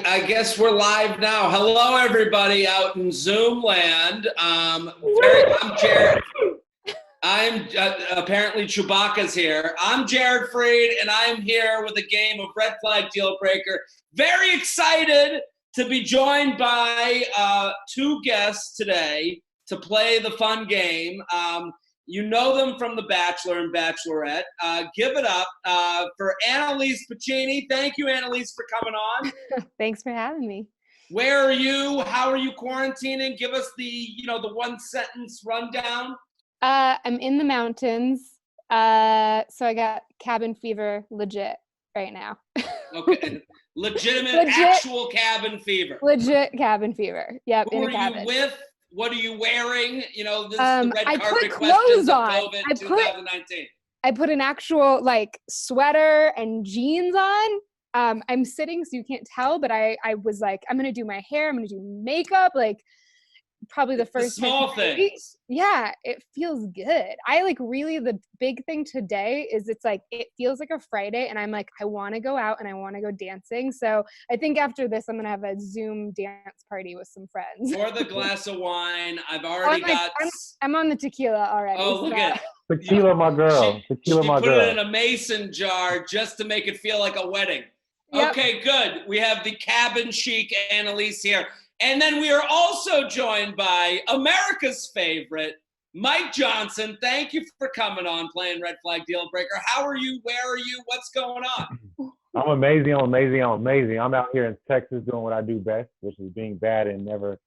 I guess we're live now. Hello, everybody out in Zoom land. I'm Jared. I'm apparently Chewbacca's here. I'm Jared Freed, and I'm here with a game of Red Flag Dealbreaker. Very excited to be joined by two guests today to play the fun game. You know them from The Bachelor and Bachelorette. Give it up for Annalise Pacini. Thank you, Annalise, for coming on. Thanks for having me. Where are you? How are you quarantining? Give us the one sentence rundown. I'm in the mountains, so I got cabin fever legit right now. Okay, legit, actual cabin fever. Legit cabin fever. Yep, Who in a are cabin. you with? What are you wearing? This is the red I carpet put questions clothes of on. COVID 2019. I put an actual sweater and jeans on. I'm sitting, so you can't tell, but I was like, I'm gonna do my hair. I'm gonna do makeup. Probably the first small things. Yeah, it feels good. The big thing today is it feels like a Friday, and I'm like, I want to go out and I want to go dancing. So I think after this, I'm gonna have a Zoom dance party with some friends. Pour the glass of wine. I've already I'm on the tequila already. Oh, look at tequila, my girl. Tequila, my girl. She put it in a mason jar just to make it feel like a wedding. Yep. Okay, good. We have the cabin chic Annalise here. And then we are also joined by America's favorite, Mike Johnson. Thank you for coming on, playing Red Flag Dealbreaker. How are you? Where are you? What's going on? I'm amazing. I'm out here in Texas doing what I do best, which is being bad and never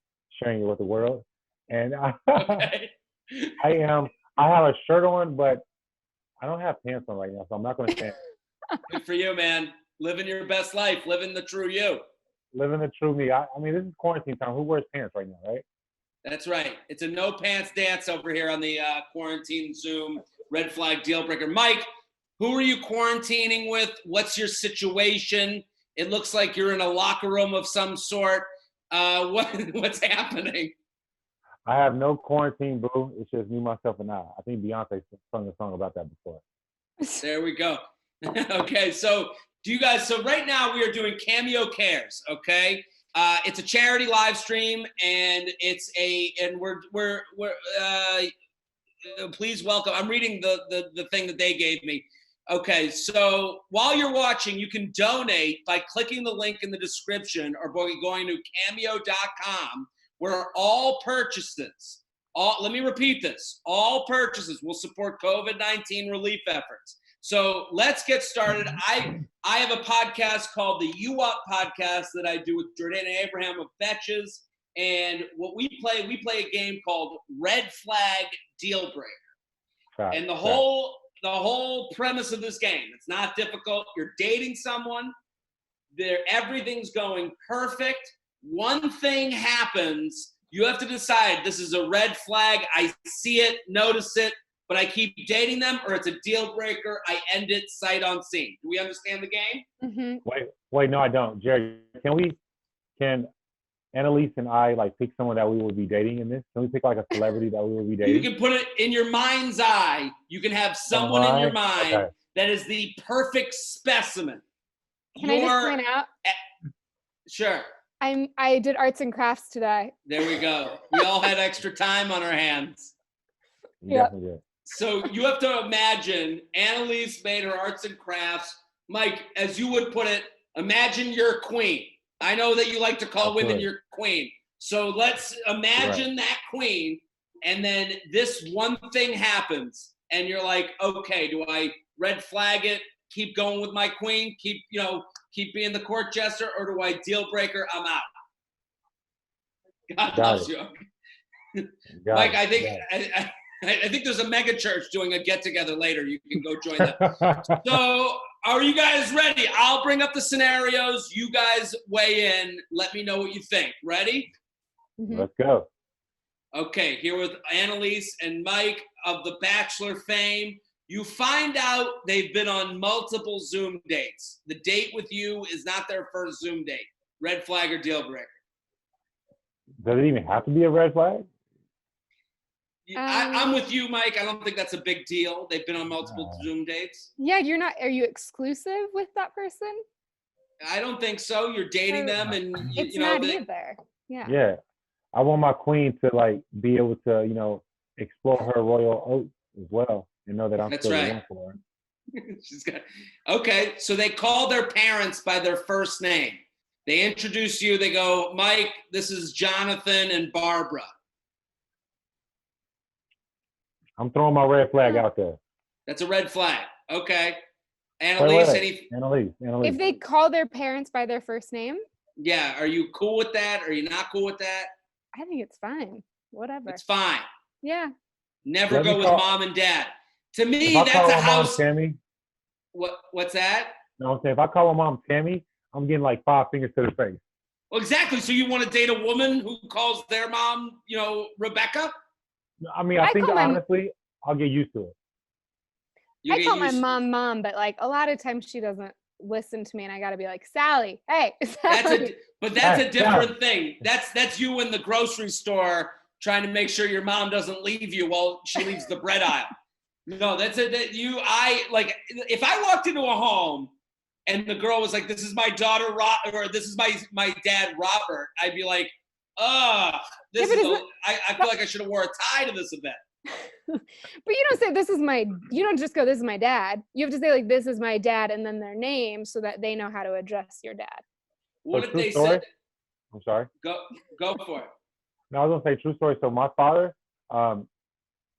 sharing it with the world. And okay. I have a shirt on, but I don't have pants on right now, so I'm not going to stand. Good for you, man. Living your best life. Living the true you. Living the true me. I mean, this is quarantine time. Who wears pants right now, right? That's right. It's a no pants dance over here on the quarantine Zoom Red Flag Dealbreaker. Mike, who are you quarantining with? What's your situation? It looks like you're in a locker room of some sort. What's happening? I have no quarantine, boo. It's just me, myself, and I. I think Beyonce sung a song about that before. There we go. Okay, so right now we are doing Cameo Cares, okay? It's a charity live stream, and we're please welcome. I'm reading the thing that they gave me. Okay, so while you're watching, you can donate by clicking the link in the description or going to cameo.com, where all purchases, let me repeat this, all purchases will support COVID-19 relief efforts. So let's get started. I have a podcast called the You Up podcast that I do with Jordana Abraham of Betches. And what we play a game called Red Flag Dealbreaker. And the whole premise of this game, it's not difficult. You're dating someone. Everything's going perfect. One thing happens. You have to decide, this is a red flag. I see it, notice it, but I keep dating them, or it's a deal breaker. I end it sight unseen. Do we understand the game? Mm-hmm. Wait, no, I don't. Jerry, can Annalise and I pick someone that we will be dating in this? Can we pick a celebrity that we will be dating? You can put it in your mind's eye. You can have someone in your mind that is the perfect specimen. Can I just point out? Sure. I did arts and crafts today. There we go. We all had extra time on our hands. Yeah. So you have to imagine Annalise made her arts and crafts. Mike, as you would put it, imagine you're queen. I know that you like to call women your queen. So let's imagine that queen, and then this one thing happens, and you're like, okay, do I red flag it, keep going with my queen, keep being the court jester, or do I deal breaker, I'm out? God loves you. Mike, I think there's a mega church doing a get-together later. You can go join that. So are you guys ready? I'll bring up the scenarios. You guys weigh in. Let me know what you think. Ready? Mm-hmm. Let's go. Okay, here with Annalise and Mike of The Bachelor fame. You find out they've been on multiple Zoom dates. The date with you is not their first Zoom date. Red flag or deal breaker? Does it even have to be a red flag? I'm with you, Mike. I don't think that's a big deal. They've been on multiple Zoom dates. Yeah, are you exclusive with that person? I don't think so. You're dating them, and It's you know not they, either. Yeah. Yeah, I want my queen to like be able to, explore her royal oats as well, and know that I'm That's still the right. one for her. She's got. Okay, so they call their parents by their first name. They introduce you. They go, Mike, this is Jonathan and Barbara. I'm throwing my red flag out there. That's a red flag. Okay. Wait, Annalise, any? Annalise. If they call their parents by their first name, Yeah. Are you cool with that? Are you not cool with that? I think it's fine. Whatever. It's fine. Yeah. Never Let go me with call- mom and dad. To me, If I that's call a my house. mom Tammy, What's that? no, I'm saying if I call my mom Tammy, I'm getting like 5 fingers to the face. Well, exactly. So you want to date a woman who calls their mom, Rebecca? I mean, I think honestly, I'll get used to it. I call my mom, but like a lot of times she doesn't listen to me, and I got to be like, Sally, hey. Sally. That's a different thing. That's you in the grocery store trying to make sure your mom doesn't leave you while she leaves the bread aisle. No, if I walked into a home and the girl was like, this is my daughter, or this is my dad, Robert, I'd be like, I feel like I should have wore a tie to this event. But you don't say you don't just go, this is my dad. You have to say like, this is my dad, and then their name, so that they know how to address your dad. What if they said? I'm sorry. Go for it. No, I was gonna say true story. So my father, I'm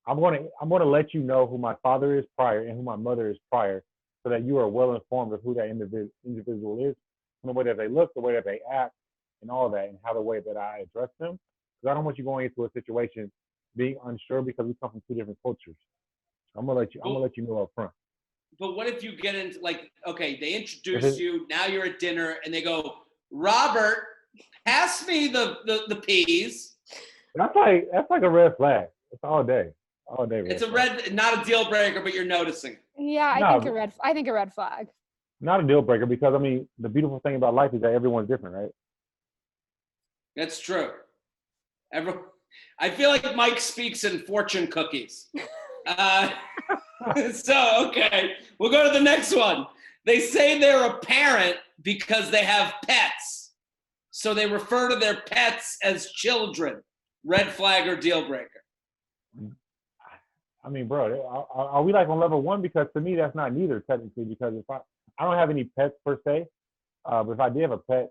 gonna let you know who my father is prior and who my mother is prior, so that you are well informed of who that individual is, from the way that they look, the way that they act, and all that, and how the way that I address them. Because I don't want you going into a situation being unsure because we come from 2 different cultures. I'm gonna let you know up front. But what if you get into they introduce you, now you're at dinner, and they go, Robert, pass me the peas. That's like a red flag. It's all day. It's not a deal breaker, but you're noticing. Yeah, I think a red flag. Not a deal breaker, because I mean, the beautiful thing about life is that everyone's different, right? That's true. I feel like Mike speaks in fortune cookies. So, okay, we'll go to the next one. They say they're a parent because they have pets. So they refer to their pets as children. Red flag or deal breaker? I mean, bro, are we like on level 1? Because to me, that's not neither technically. Because if I don't have any pets per se, but if I did have a pet,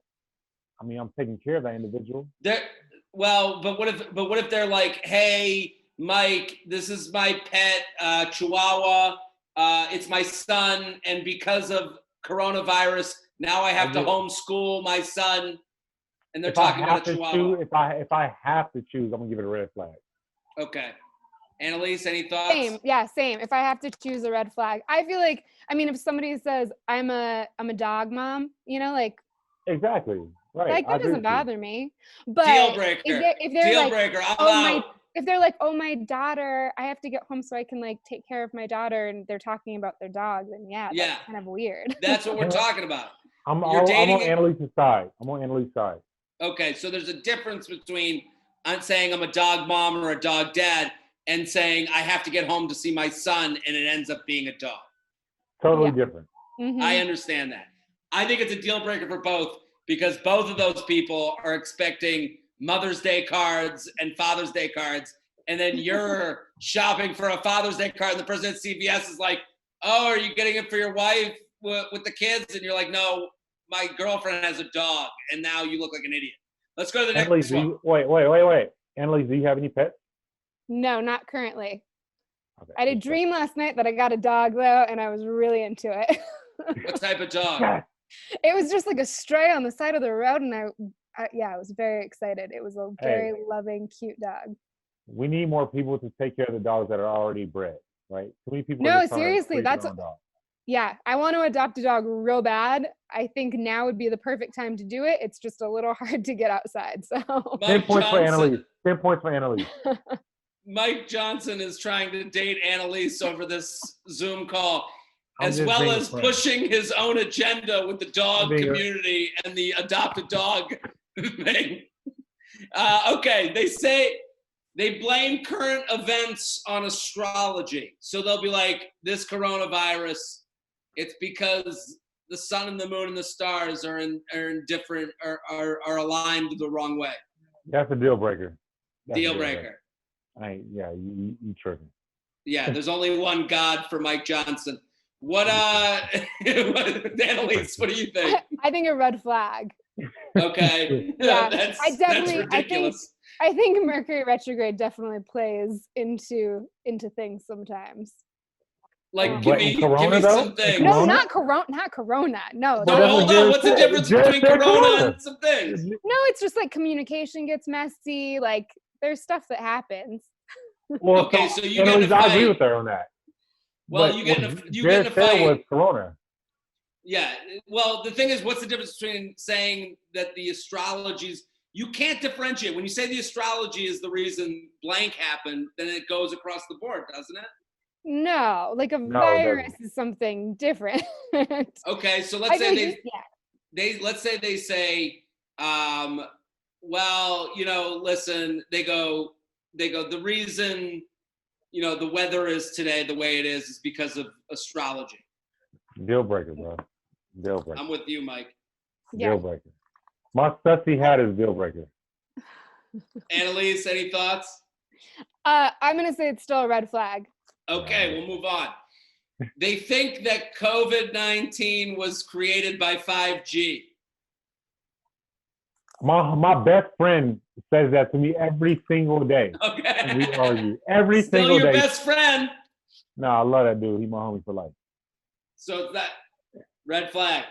I mean, I'm taking care of that individual. But what if they're like, hey, Mike, this is my pet, Chihuahua. It's my son, and because of coronavirus, now I have to homeschool my son. And they're talking about a Chihuahua. If I have to choose, I'm gonna give it a red flag. Okay. Annalise, any thoughts? Same. If I have to choose a red flag, I feel like, I mean, if somebody says I'm a dog mom, like exactly right, like that doesn't bother me. But deal breaker. If they're deal like, breaker. If they're like, oh, my daughter, I have to get home so I can like take care of my daughter, and they're talking about their dog, then that's kind of weird. That's what we're talking about. I'm on Annalise's side. Okay, so there's a difference between saying I'm a dog mom or a dog dad and saying I have to get home to see my son, and it ends up being a dog. Totally different. Mm-hmm. I understand that. I think it's a deal breaker for both, because both of those people are expecting Mother's Day cards and Father's Day cards, and then you're shopping for a Father's Day card, and the person at CVS is like, oh, are you getting it for your wife with the kids? And you're like, no, my girlfriend has a dog, and now you look like an idiot. Let's go to the next one. Wait. Annalise, do you have any pets? No, not currently. Okay, I had a dream last night that I got a dog, though, and I was really into it. What type of dog? It was just like a stray on the side of the road, and I was very excited. It was a very loving, cute dog. We need more people to take care of the dogs that are already bred, right? Too many people. No, seriously, yeah, I want to adopt a dog real bad. I think now would be the perfect time to do it. It's just a little hard to get outside. So 10 points for Annalise. 10 points for Annalise. Mike Johnson is trying to date Annalise over this Zoom call, as well as pushing his own agenda with the dog community and the adopt a dog thing. Okay, they say they blame current events on astrology. So they'll be like, this coronavirus, it's because the sun and the moon and the stars are in different are aligned the wrong way. That's a deal breaker. Deal breaker. You tripping. Yeah, there's only one God for Mike Johnson. What Annalise, what do you think? I think a red flag. Okay. Yeah, that's I ridiculous. think Mercury retrograde definitely plays into things sometimes. Like, But give Corona, me though? some things. No, Corona? not Corona. No, But No, that's hold what on. Jared What's the said. difference Jared between said Corona Corona. and some things? no, it's just like communication gets messy. Like there's stuff that happens. Well, Okay, so you Annalise, get in a I agree fight. with her on that. Well, But you get in what a you Jared get in a said fight. was Corona. Yeah. Well, the thing is, what's the difference between saying that the astrologies, you can't differentiate. When you say the astrology is the reason blank happened, then it goes across the board, doesn't it? No, like a No, it virus doesn't. is something different. Okay, so I let's say feel like they say, well, listen, they go, the reason, the weather is today the way it is because of astrology. Deal breaker, bro. Deal breaker. I'm with you, Mike. Yeah. Deal breaker. My sussy hat is deal breaker. Annalise, any thoughts? I'm gonna say it's still a red flag. Okay, we'll move on. They think that COVID-19 was created by 5G. My best friend says that to me every single day. Okay. And we argue every Still single your day. best friend. No, I love that dude. He's my homie for life. So it's that red flag.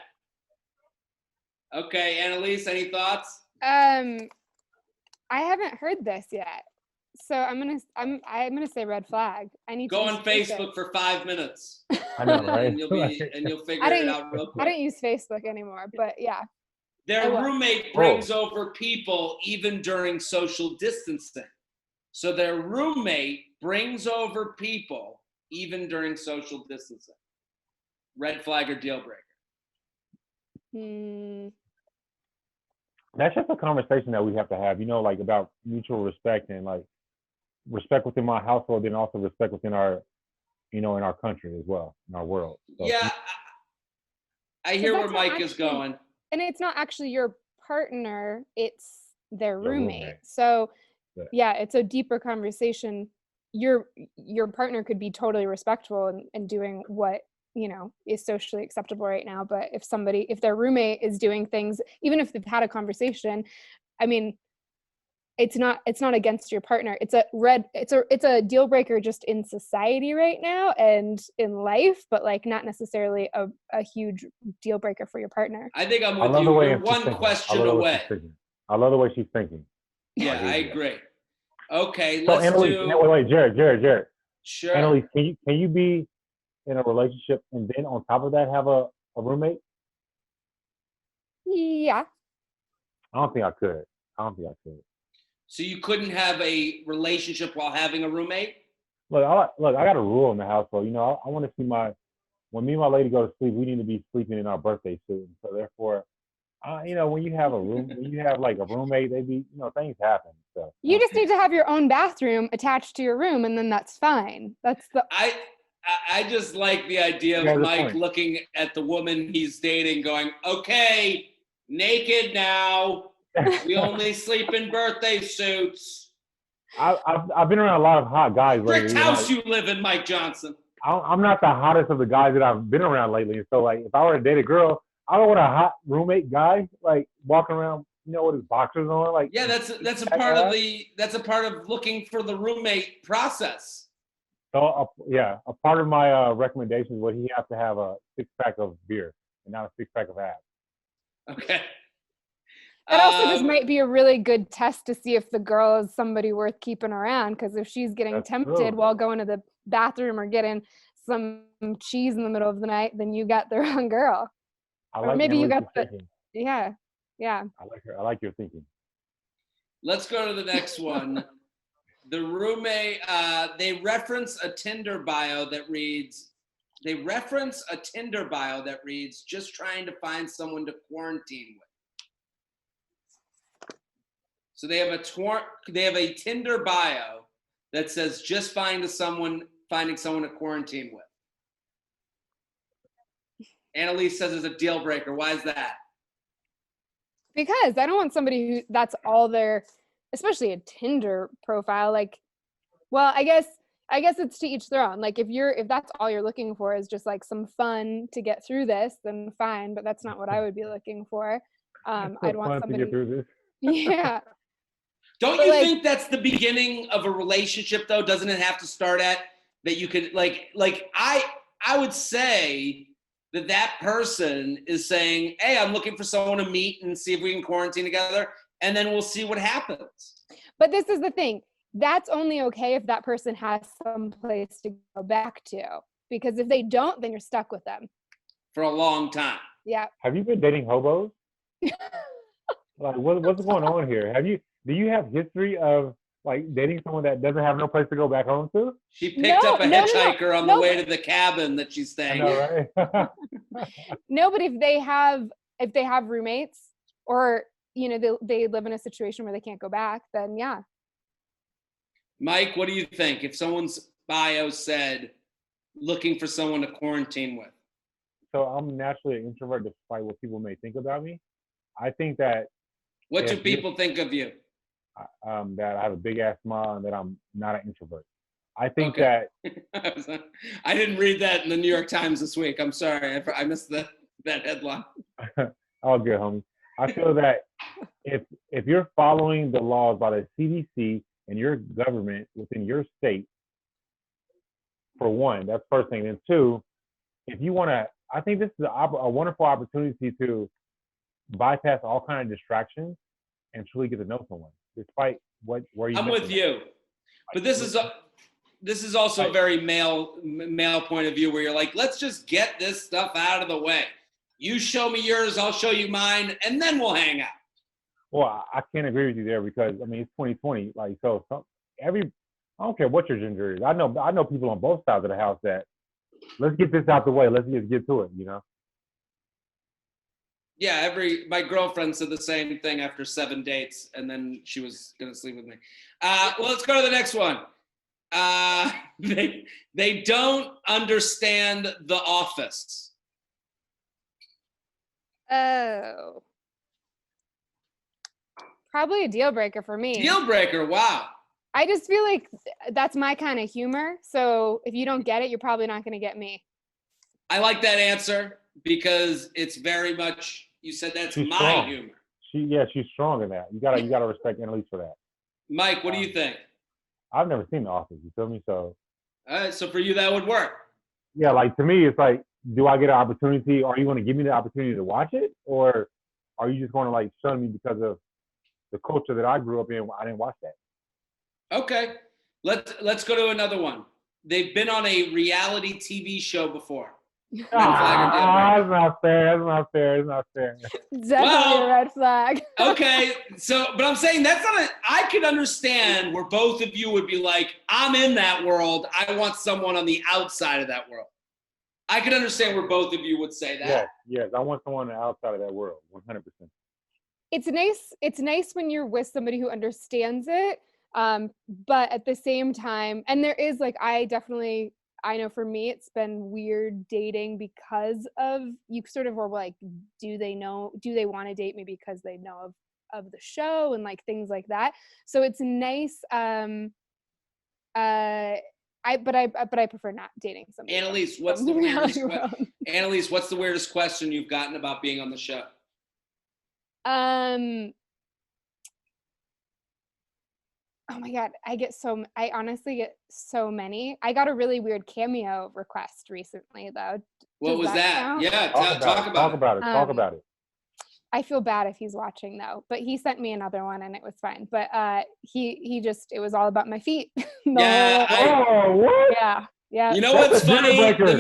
Okay, Annalise, any thoughts? I haven't heard this yet, so I'm gonna say red flag. I need Go to on Facebook for 5 minutes. I know, right? And you'll figure it out real quick. I don't use Facebook anymore, but yeah. Their roommate brings over people even during social distancing. So their roommate brings over people even during social distancing. Red flag or deal breaker? That's just a conversation that we have to have, like about mutual respect and like respect within my household and also respect within our, in our country as well, in our world. So, yeah, I hear where Mike is going. And it's not actually your partner, it's their roommate. roommate. So yeah, it's a deeper conversation. Your partner could be totally respectful and doing what is socially acceptable right now, but if their roommate is doing things, even if they've had a conversation, I mean, it's not against your partner. It's a deal breaker just in society right now and in life, but like not necessarily a huge deal breaker for your partner. I think I'm with you. You're one question away. I love the way she's thinking. Yeah, I agree. Okay, so let's Annalise, do. Wait, Jared. Sure. Annalise, can you be in a relationship and then on top of that have a roommate? Yeah. I don't think I could. So you couldn't have a relationship while having a roommate? Look, I got a rule in the household. I want to see when me and my lady go to sleep, we need to be sleeping in our birthday suit. So therefore, when you have when you have like a roommate, they be, things happen. So you just need to have your own bathroom attached to your room, and then that's fine. I just like the idea of Mike looking at the woman he's dating, going, "Okay, naked now. We only sleep in birthday suits." I've been around a lot of hot guys lately. Brick house you live in, Mike Johnson. I'm not the hottest of the guys that I've been around lately. So like, if I were to date a girl, I don't want a hot roommate guy like walking around, with his boxers on. Like, yeah, that's a part of looking for the roommate process. So a part of my recommendation was he has to have a 6-pack of beer and not a 6-pack of abs. Okay. That also just might be a really good test to see if the girl is somebody worth keeping around. Because if she's getting tempted while going to the bathroom or getting some cheese in the middle of the night, then you got the wrong girl. Or maybe you got the yeah. I like your thinking. Let's go to the next one. The roommate, they reference a Tinder bio that reads, just trying to find someone to quarantine with. So they have a Tinder bio that says just finding someone to quarantine with. Annalise says it's a deal breaker. Why is that? Because I don't want somebody who that's all their, especially a Tinder profile. Like, well, I guess it's to each their own. Like if that's all you're looking for is just like some fun to get through this, then fine. But that's not what I would be looking for. I'd want fun somebody. to get through this. Yeah. Don't But, you like, think that's the beginning of a relationship though? Doesn't it have to start at that you could like I would say that person is saying, "Hey, I'm looking for someone to meet and see if we can quarantine together, and then we'll see what happens." But this is the thing. That's only okay if that person has some place to go back to. Because if they don't, then you're stuck with them. For a long time. Yeah. Have you been dating hobos? Like, what's going on here? Do you have history of like dating someone that doesn't have no place to go back home to? She picked up a hitchhiker on the No, way to the cabin that she's I staying know, in. right? No, but if they have roommates or they live in a situation where they can't go back, then yeah. Mike, what do you think? If someone's bio said looking for someone to quarantine with? So I'm naturally an introvert despite what people may think about me. I think that What do if people think of you? that I have a big ass smile and that I'm not an introvert. I think Okay. that I didn't read that in the New York Times this week. I'm sorry. I missed that headline. all good, homie. I feel that if you're following the laws by the CDC and your government within your state, for one, that's first thing. And two, if you want to, I think this is a wonderful opportunity to bypass all kind of distractions and truly get to know someone, despite where you. I'm with you, but this is also a very male point of view where you're like, let's just get this stuff out of the way. You show me yours, I'll show you mine, and then we'll hang out. Well, I can't agree with you there because I mean it's 2020. Like I don't care what your gender is. I know people on both sides of the house that let's get this out the way. Let's just get to it. Yeah, my girlfriend said the same thing after 7 dates, and then she was gonna sleep with me. Well, let's go to the next one. They don't understand The Office. Oh. Probably a deal breaker for me. Deal breaker, wow. I just feel like that's my kind of humor. So if you don't get it, you're probably not going to get me. I like that answer because it's very much, you said that's She's my strong. humor. She's strong in that. You gotta respect Annalise for that. Mike, what do you think? I've never seen The Office. You feel me? So. All right, so for you, that would work. Yeah, like to me, it's like, do I get an opportunity? Are you going to give me the opportunity to watch it, or are you just going to like shun me because of the culture that I grew up in? I didn't watch that. Okay, let's go to another one. They've been on a reality TV show before. That's not fair. It's not fair. Definitely a red flag. Okay, but I'm saying I could understand where both of you would be like, I'm in that world. I want someone on the outside of that world. I could understand where both of you would say that. Yes. I want someone on the outside of that world, 100%. It's nice when you're with somebody who understands it. But at the same time, and there is like, I know for me, it's been weird dating because of, you sort of were like, do they want to date me because they know of the show and like things like that. So it's nice. But I prefer not dating somebody. Annalise, what's the weirdest question you've gotten about being on the show? Oh my God, I honestly get so many. I got a really weird Cameo request recently though. What was that? Count? Yeah, talk about it. I feel bad if he's watching though, but he sent me another one and it was fine. But it was all about my feet. What? Yeah. You know what's funny? The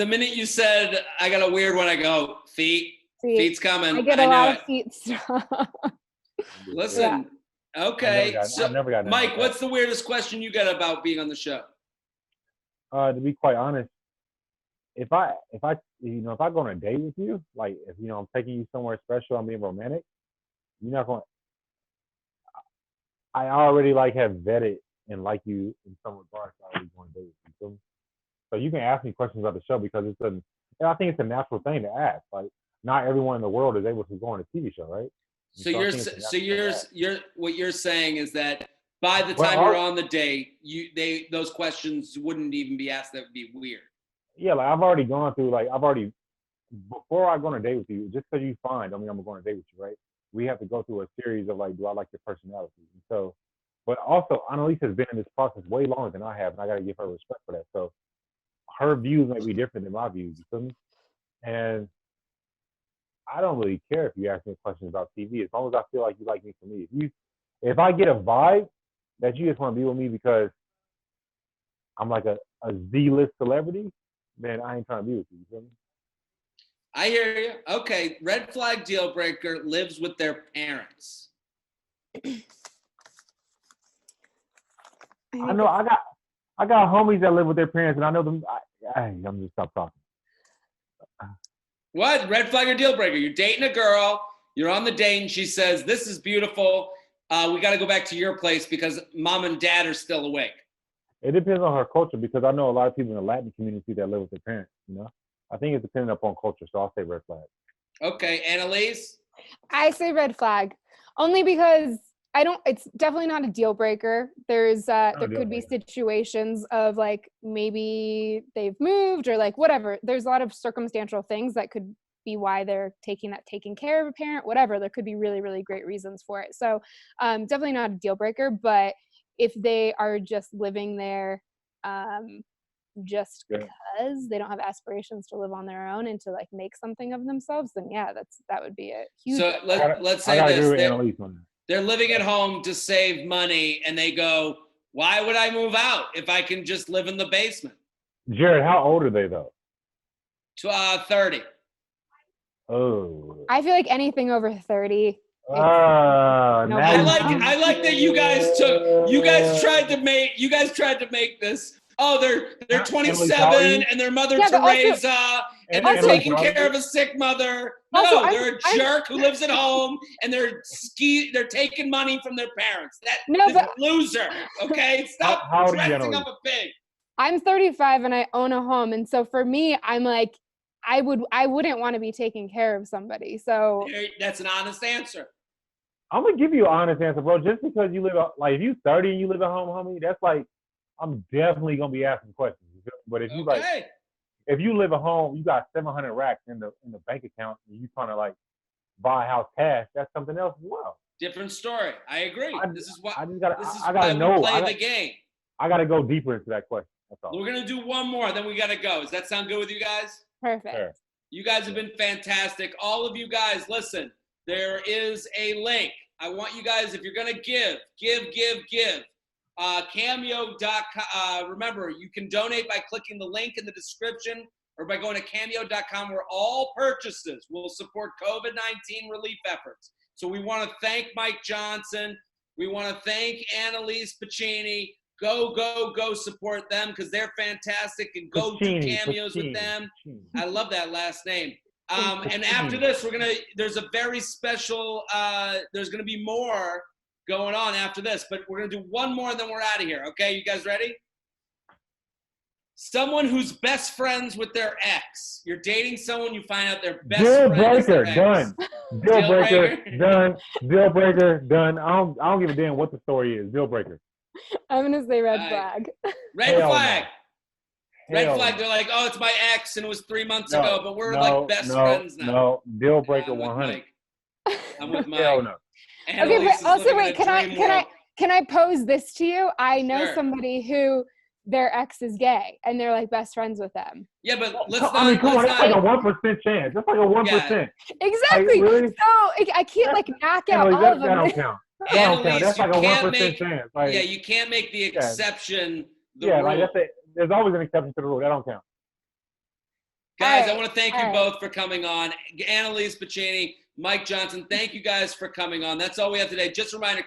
minute you said I got a weird one, I go, feet's coming. I get a lot of feet stuff. Listen. Yeah. Okay, I've never gotten Mike, what's the weirdest question you get about being on the show? To be quite honest, if I go on a date with you, like if I'm taking you somewhere special, I'm being romantic, you're not going. I already have vetted and like you in some regards. I already want to date with you. So you can ask me questions about the show because I think it's a natural thing to ask. Like, not everyone in the world is able to go on a TV show, right? So you're what you're saying is that by the time you're on the date, those questions wouldn't even be asked. That would be weird. Yeah, like I've already gone through, before I go on a date with you, just because you find, I mean, I'm going on a date with you, right? We have to go through a series of like, do I like your personality? And so, but also, Annalise has been in this process way longer than I have, and I got to give her respect for that. So her views might be different than my views, you feel me? And I don't really care if you ask me questions about TV, as long as I feel like you like me for me. If I get a vibe that you just want to be with me because I'm like a Z-list celebrity, then I ain't trying to be with you. You feel me? I hear you. Okay, red flag deal breaker, lives with their parents. I know I got homies that live with their parents, and I know them. I'm just stop talking. What? Red flag or deal breaker? You're dating a girl. You're on the date, and she says, "This is beautiful. We got to go back to your place because mom and dad are still awake." It depends on her culture, because I know a lot of people in the Latin community that live with their parents. You know, I think it's dependent upon culture. So I'll say red flag. Okay, Annalise? I say red flag, only because it's definitely not a deal breaker. There could be situations of like maybe they've moved or like whatever. There's a lot of circumstantial things that could be why they're taking care of a parent, whatever. There could be really, really great reasons for it. So definitely not a deal breaker, but if they are just living there just because they don't have aspirations to live on their own and to like make something of themselves, then yeah, that would be a huge. So let's say this. They're living at home to save money, and they go, why would I move out if I can just live in the basement? Jared, how old are they though? 30. Oh. I feel like anything over 30. I like that you guys tried to make this. Oh, they're 27 and their mother Teresa and they're taking care of a sick mother. No, they're a jerk who lives at home and they're taking money from their parents. Loser. Okay, stop dressing up a pig. I'm 35 and I own a home, and so for me, I'm like, I wouldn't want to be taking care of somebody. So that's an honest answer. I'm gonna give you an honest answer, bro. Just because you live like if you 30 and you live at home, homie, that's like I'm definitely gonna be asking questions. But if you if you live at home, you got 700 racks in the bank account, and you trying to like buy a house cash, that's something else as well. Different story. I agree. This is why we play the game. I gotta go deeper into that question. That's all. We're gonna do one more, then we gotta go. Does that sound good with you guys? Perfect. Sure. You guys have been fantastic. All of you guys, listen. There is a link. I want you guys, if you're going to give. Cameo.com. Remember, you can donate by clicking the link in the description or by going to Cameo.com, where all purchases will support COVID-19 relief efforts. So we want to thank Mike Johnson. We want to thank Annalise Pacini. Go support them because they're fantastic, and go do cameos with them. I love that last name. And after this, there's a very special, there's going to be more going on after this, but we're going to do one more and then we're out of here. Okay, you guys ready? Someone who's best friends with their ex. You're dating someone, you find out they're best friends with their ex. Deal breaker, done. I don't give a damn what the story is. Deal breaker. I'm going to say red flag. Red flag. Red flag, they're like, oh, it's my ex, and it was 3 months ago, but we're like best friends now. No, deal breaker 100. I'm with Mike. Hell no. Okay, but also wait, can I pose this to you? I know somebody who their ex is gay, and they're like best friends with them. Yeah, but that's like a 1% chance. That's like a 1%. Yeah. Exactly. Like, really? So I can't like knock out all of them. That don't count. That don't count. That's like a 1% chance. Like, yeah, you can't make the exception the rule. Like that's it. There's always an exception to the rule. That don't count. Guys, I want to thank you both for coming on. Annalise Pacini, Mike Johnson, thank you guys for coming on. That's all we have today. Just a reminder,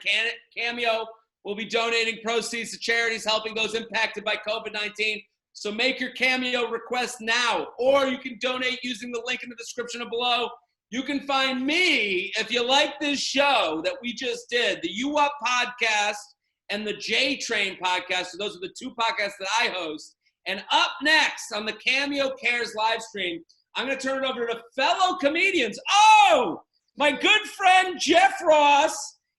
Cameo will be donating proceeds to charities helping those impacted by COVID-19. So make your Cameo request now, or you can donate using the link in the description below. You can find me, if you like this show that we just did, the U Up podcast and the J Train podcast. So those are the two podcasts that I host. And up next on the Cameo Cares live stream, I'm going to turn it over to fellow comedians. Oh, my good friend Jeff Ross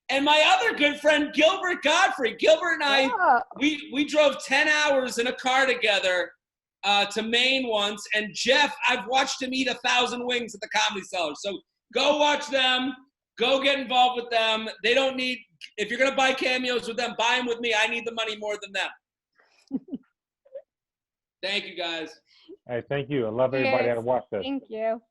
and my other good friend Gilbert Godfrey. Gilbert and I, we drove 10 hours in a car together to Maine once. And Jeff, I've watched him eat 1,000 wings at the Comedy Cellar. So go watch them. Go get involved with them. They don't need, if you're going to buy cameos with them, buy them with me. I need the money more than them. Thank you, guys. Hey, thank you. I love everybody that watched this. Thank you.